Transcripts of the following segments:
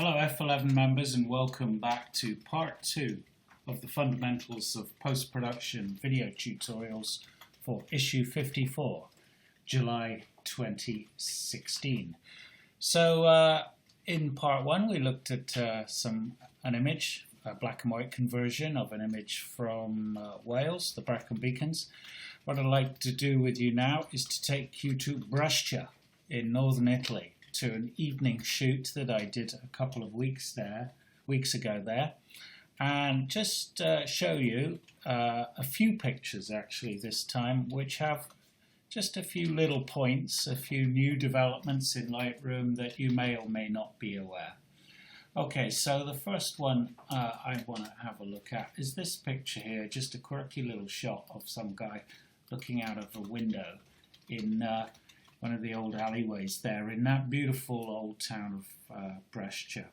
Hello F11 members and welcome back to part 2 of the fundamentals of post-production video tutorials for issue 54, July 2016. So in part 1 we looked at an image, a black and white conversion of an image from Wales, the Brecon Beacons. What I'd like to do with you now is to take you to Brescia in northern Italy, to an evening shoot that I did a couple of weeks ago there, and just show you a few pictures actually this time, which have just a few little points, a few new developments in Lightroom that you may or may not be aware. Okay, so the first one I want to have a look at is this picture here, just a quirky little shot of some guy looking out of a window in one of the old alleyways there in that beautiful old town of Brescia.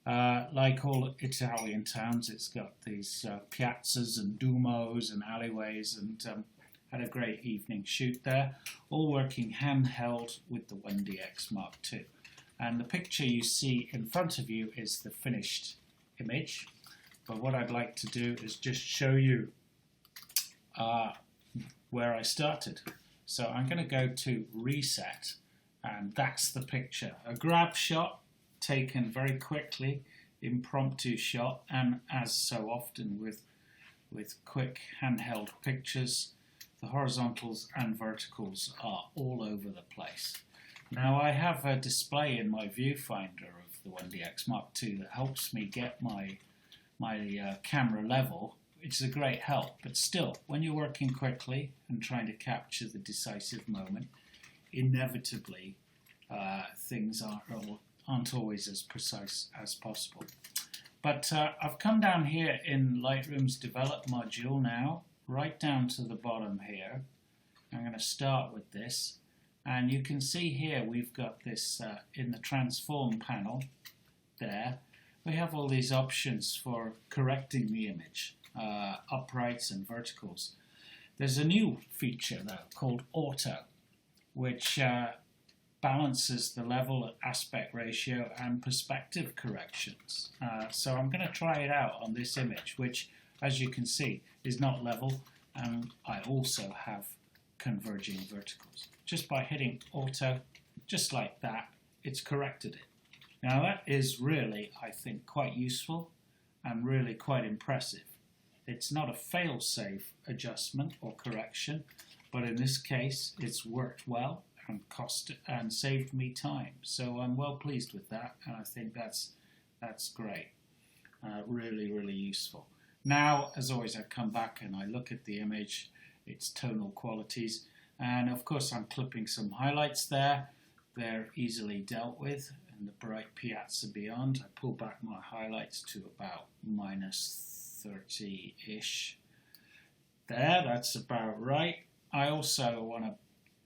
Like all Italian towns, it's got these piazzas and dumos and alleyways, and had a great evening shoot there, all working handheld with the 1DX Mark II. And the picture you see in front of you is the finished image, but what I'd like to do is just show you where I started. So I'm going to go to reset, and that's the picture. A grab shot taken very quickly, impromptu shot, and as so often with quick handheld pictures, the horizontals and verticals are all over the place. Now I have a display in my viewfinder of the 1DX Mark II that helps me get my camera level, which is a great help, but still, when you're working quickly and trying to capture the decisive moment, inevitably things aren't always as precise as possible. But I've come down here in Lightroom's Develop module now, right down to the bottom here. I'm going to start with this, and you can see here we've got this in the Transform panel there. We have all these options for correcting the image. Uprights and verticals. There's a new feature though called Auto, which balances the level, aspect ratio and perspective corrections. So I'm going to try it out on this image, which as you can see is not level, and I also have converging verticals. Just by hitting Auto, just like that, it's corrected it. Now that is really, I think, quite useful and really quite impressive. It's not a fail-safe adjustment or correction, but in this case it's worked well and saved me time. So I'm well pleased with that, and I think that's great. Really, really useful. Now, as always, I come back and I look at the image, its tonal qualities, and of course I'm clipping some highlights there. They're easily dealt with, and the bright piazza beyond. I pull back my highlights to about -30-ish. There, that's about right. I also want to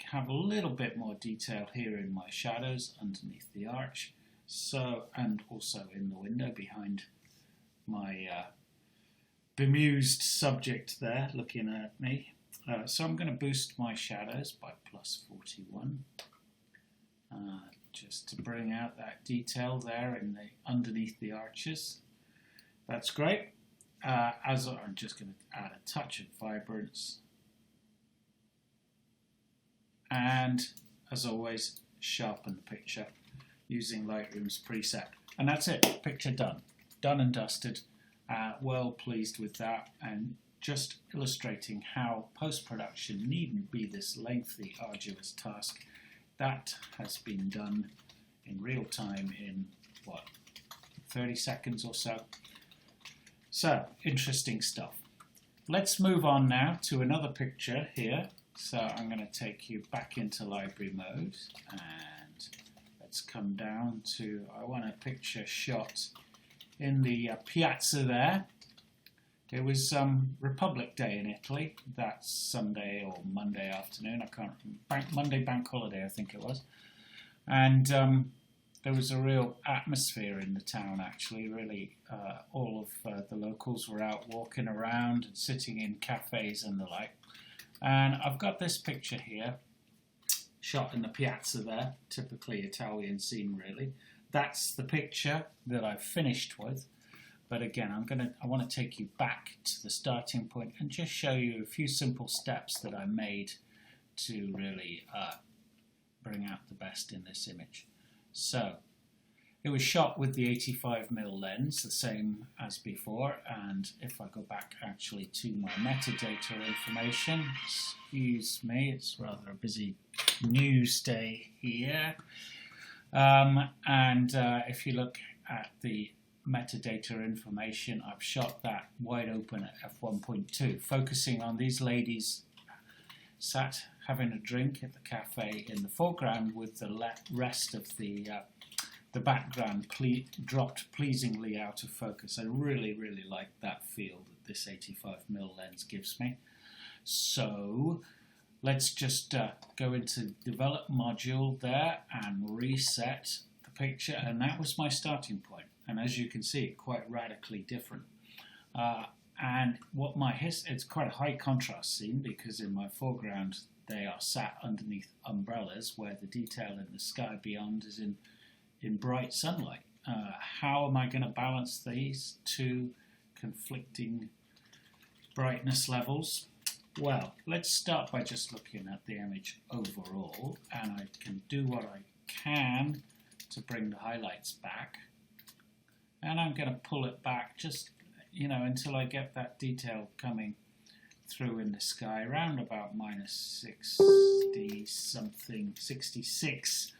have a little bit more detail here in my shadows underneath the arch, and also in the window behind my bemused subject there looking at me. So I'm going to boost my shadows by +41 just to bring out that detail there underneath the arches. That's great. As I'm just going to add a touch of vibrance, and as always sharpen the picture using Lightroom's preset, and that's it. Picture done and dusted. Well pleased with that, and just illustrating how post-production needn't be this lengthy, arduous task. That has been done in real time in what, 30 seconds or so. So, interesting stuff. Let's move on now to another picture here. So I'm going to take you back into library mode, and let's come down to, I want a picture shot in the piazza there. It was Republic Day in Italy, that Sunday or Monday afternoon, I can't remember, Monday bank holiday I think it was. And there was a real atmosphere in the town actually, really. All of the locals were out walking around and sitting in cafes and the like. And I've got this picture here shot in the piazza there, typically Italian scene really. That's the picture that I've finished with. But again, I want to take you back to the starting point and just show you a few simple steps that I made to really bring out the best in this image. So it was shot with the 85mm lens, the same as before, and if I go back actually to my metadata information, excuse me, it's rather a busy news day here, if you look at the metadata information, I've shot that wide open at f1.2, focusing on these ladies sat having a drink at the cafe in the foreground with the rest of the background dropped pleasingly out of focus. I really like that feel that this 85mm lens gives me. So let's just go into develop module there and reset the picture, and that was my starting point. And as you can see, quite radically different. And what it's quite a high contrast scene, because in my foreground they are sat underneath umbrellas where the detail in the sky beyond is in bright sunlight. How am I going to balance these two conflicting brightness levels? Well, let's start by just looking at the image overall, and I can do what I can to bring the highlights back. And I'm going to pull it back just, until I get that detail coming through in the sky around about -60 something, 66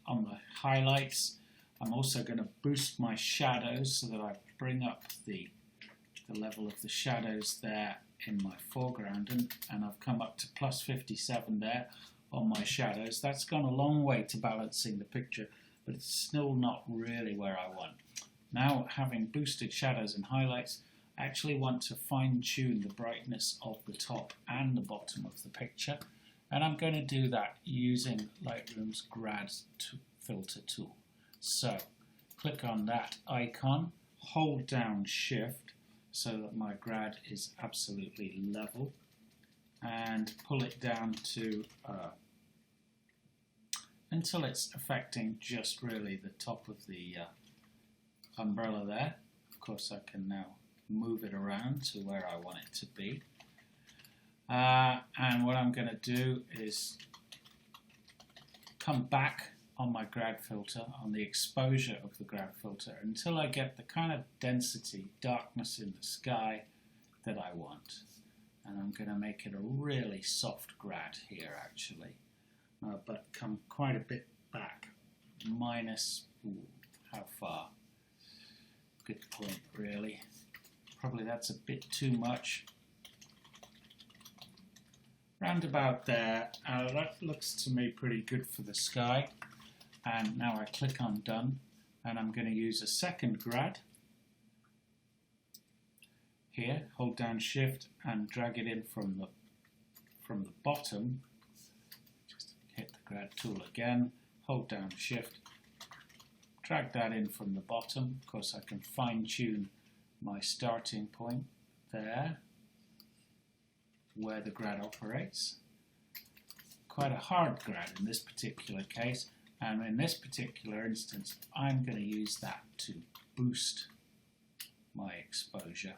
on the highlights. I'm also going to boost my shadows so that I bring up the level of the shadows there in my foreground, and I've come up to +57 there on my shadows. That's gone a long way to balancing the picture, but it's still not really where I want. Now, having boosted shadows and highlights, I actually want to fine-tune the brightness of the top and the bottom of the picture, and I'm going to do that using Lightroom's Grad Filter tool. So, click on that icon, hold down Shift so that my grad is absolutely level, and pull it down to until it's affecting just really the top of the umbrella there. Of course, I can now move it around to where I want it to be. And what I'm going to do is come back on my grad filter, on the exposure of the grad filter, until I get the kind of density, darkness in the sky that I want. And I'm going to make it a really soft grad here actually, but come quite a bit back, how far? Good point really. Probably that's a bit too much. Round about there, that looks to me pretty good for the sky. And now I click on Done, and I'm going to use a second grad. Here, hold down Shift and drag it in from the bottom. Just hit the grad tool again, hold down Shift, drag that in from the bottom. Of course, I can fine-tune my starting point there, where the grad operates. Quite a hard grad in this particular case, and in this particular instance I'm going to use that to boost my exposure.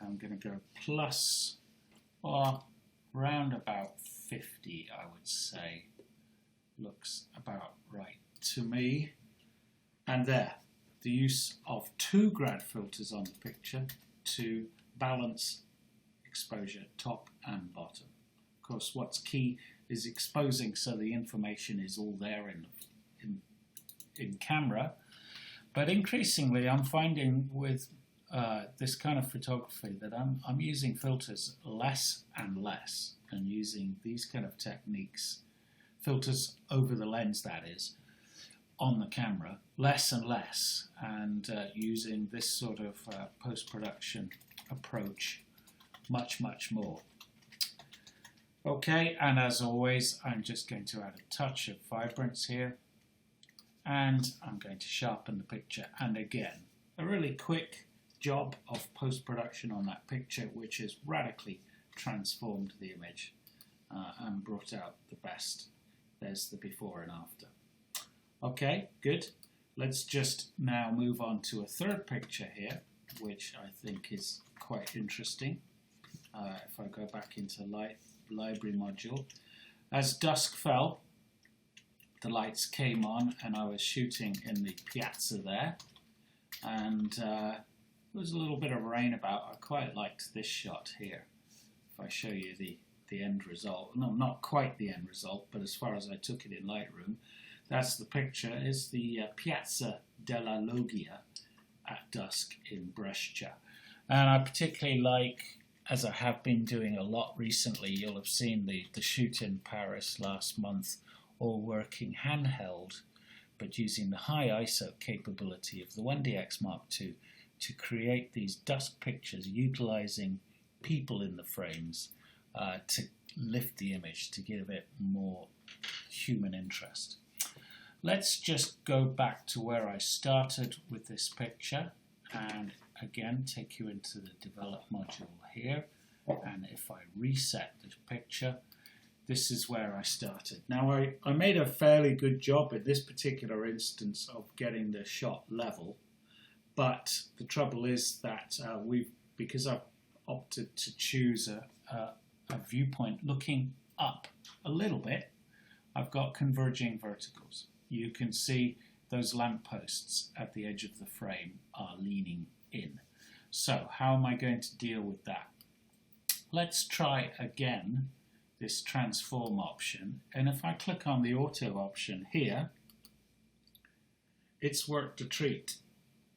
I'm going to go plus, or round about 50 I would say. Looks about right to me. And there, the use of two grad filters on the picture to balance exposure top and bottom. Of course, what's key is exposing so the information is all there in camera, but increasingly I'm finding with this kind of photography that I'm using filters less and less, and using these kind of techniques, filters over the lens that is, on the camera, less and less, and using this sort of post-production approach much more. Okay, and as always I'm just going to add a touch of vibrance here, and I'm going to sharpen the picture, and again a really quick job of post-production on that picture which has radically transformed the image. and brought out the best. There's the before and after. Okay, good. Let's just now move on to a third picture here, which I think is quite interesting. If I go back into library module, as dusk fell, the lights came on and I was shooting in the piazza there, and there was a little bit of rain about. I quite liked this shot here. If I show you the end result, no, not quite the end result, but as far as I took it in Lightroom, that's the picture, is the Piazza della Loggia at dusk in Brescia. And I particularly like, as I have been doing a lot recently, you'll have seen the shoot in Paris last month, all working handheld, but using the high ISO capability of the 1DX Mark II to create these dusk pictures, utilizing people in the frames to lift the image, to give it more human interest. Let's just go back to where I started with this picture and again take you into the develop module here, and if I reset this picture, this is where I started. Now I made a fairly good job in this particular instance of getting the shot level, but the trouble is that because I've opted to choose a viewpoint looking up a little bit, I've got converging verticals. You can see those lampposts at the edge of the frame are leaning in. So how am I going to deal with that? Let's try again this transform option, and if I click on the auto option here, it's worked a treat,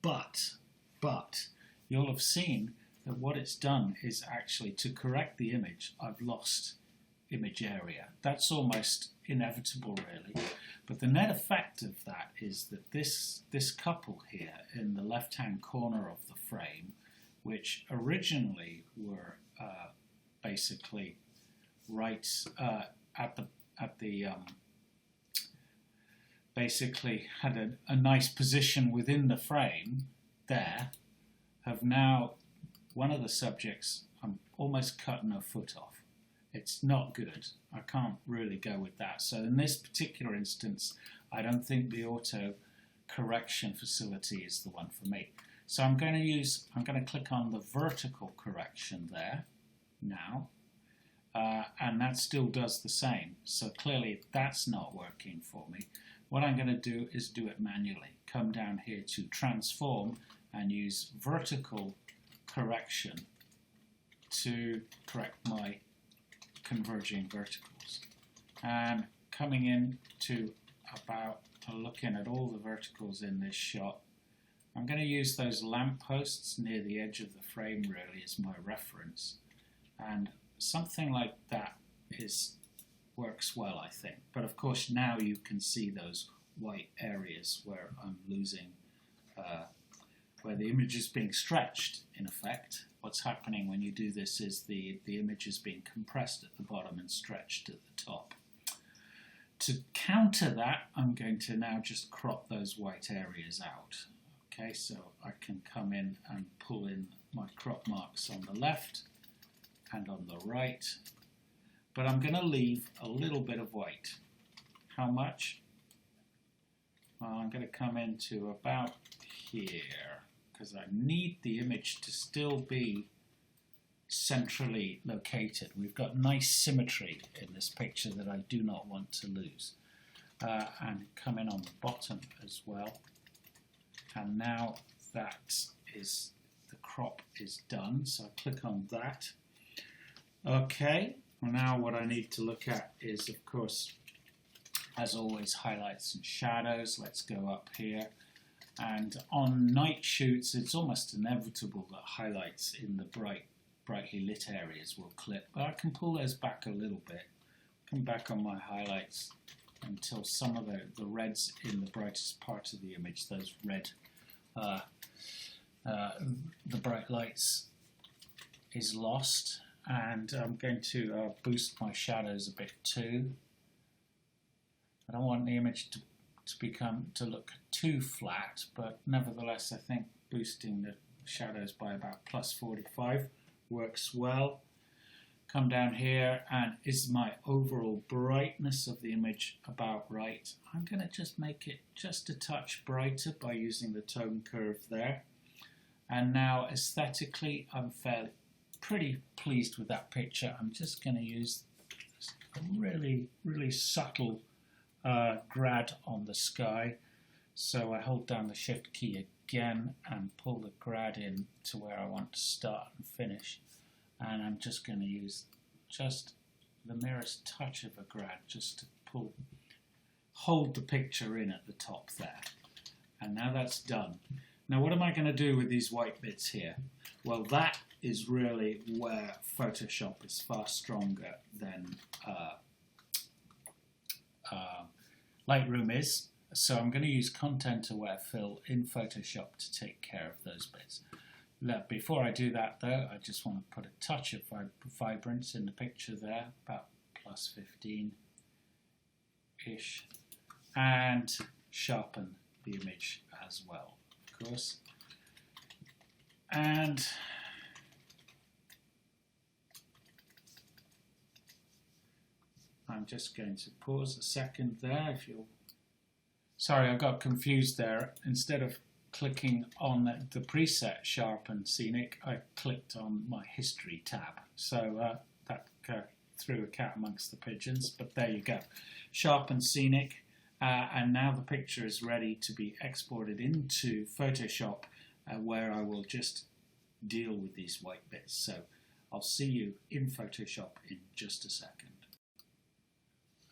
but you'll have seen that what it's done is actually to correct the image, I've lost image area. That's almost inevitable really, but the net effect of that is that this couple here in the left hand corner of the frame, which originally were basically right at the basically had a nice position within the frame there, have now, one of the subjects, I'm almost cutting her foot off. It's not good. I can't really go with that. So in this particular instance, I don't think the auto correction facility is the one for me. So I'm going to click on the vertical correction there now, and that still does the same. So clearly that's not working for me. What I'm going to do is do it manually. Come down here to transform and use vertical correction to correct my converging verticals. And coming in to looking at all the verticals in this shot, I'm going to use those lampposts near the edge of the frame really as my reference, and something like that works well, I think. But of course now you can see those white areas where I'm losing, where the image is being stretched in effect. What's happening when you do this is the image is being compressed at the bottom and stretched at the top. To counter that, I'm going to now just crop those white areas out. Okay, so I can come in and pull in my crop marks on the left and on the right, but I'm going to leave a little bit of white. How much? Well, I'm going to come into about here because I need the image to still be centrally located. We've got nice symmetry in this picture that I do not want to lose. And come in on the bottom as well. And now that is, the crop is done, so I click on that. Okay, well now what I need to look at is, of course, as always, highlights and shadows. Let's go up here. And on night shoots, it's almost inevitable that highlights in the brightly lit areas will clip, but I can pull those back a little bit. Come back on my highlights until some of the reds in the brightest part of the image, those red, the bright lights is lost, and I'm going to boost my shadows a bit too. I don't want the image to look too flat, but nevertheless I think boosting the shadows by about +45 works well. come down here, and is my overall brightness of the image about right? I'm going to just make it just a touch brighter by using the tone curve there. And now aesthetically, I'm pretty pleased with that picture. I'm just going to use a really, really subtle grad on the sky. So I hold down the Shift key again and pull the grad in to where I want to start and finish. And I'm just going to use just the merest touch of a grad just to hold the picture in at the top there. And now that's done. Now what am I going to do with these white bits here? Well, that is really where Photoshop is far stronger than Lightroom is. So I'm going to use content-aware fill in Photoshop to take care of those bits. Before I do that though, I just want to put a touch of vibrance in the picture there, about plus 15-ish, and sharpen the image as well, of course. And I'm just going to pause a second there. If you'll, sorry, I got confused there. Instead of clicking on the preset Sharpen Scenic, I clicked on my History tab. So that threw a cat amongst the pigeons, but there you go. Sharpen Scenic, and now the picture is ready to be exported into Photoshop, where I will just deal with these white bits. So I'll see you in Photoshop in just a second.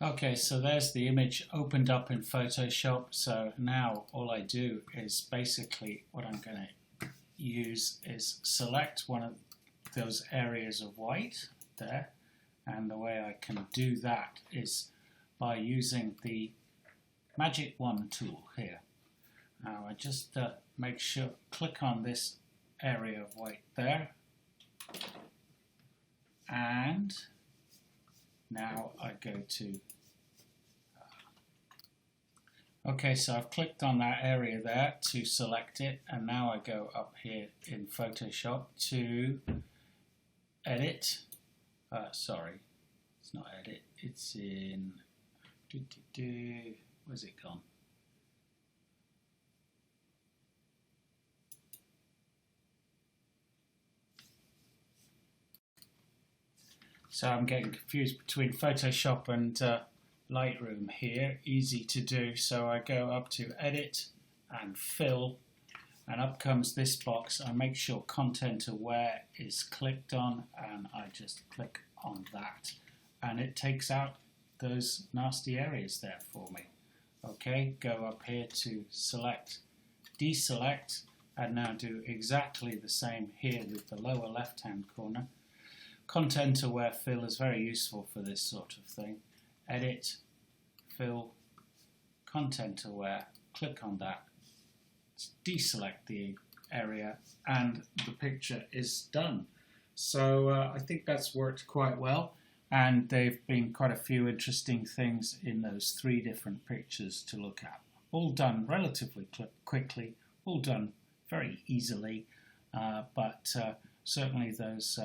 Okay, so there's the image opened up in Photoshop. So now all I do is basically what I'm going to use is select one of those areas of white there. And the way I can do that is by using the Magic Wand tool here. Now I just make sure, click on this area of white there. And now I go to, okay, so I've clicked on that area there to select it, and now I go up here in Photoshop to edit, sorry, it's not edit, it's in, where's it gone? So I'm getting confused between Photoshop and Lightroom here. Easy to do. So I go up to Edit and Fill, and up comes this box. I make sure Content Aware is clicked on, and I just click on that. And it takes out those nasty areas there for me. Okay, go up here to Select, Deselect, and now do exactly the same here with the lower left-hand corner. Content Aware Fill is very useful for this sort of thing. Edit, Fill, Content Aware, click on that, deselect the area, and the picture is done. So I think that's worked quite well, and there have been quite a few interesting things in those 3 different pictures to look at. All done relatively quickly, all done very easily, but certainly those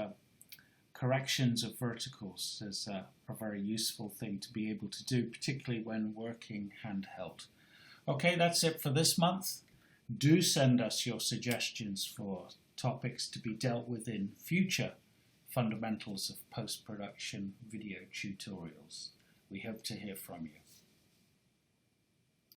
corrections of verticals is a very useful thing to be able to do, particularly when working handheld. Okay, that's it for this month. Do send us your suggestions for topics to be dealt with in future Fundamentals of Post-Production video tutorials. We hope to hear from you.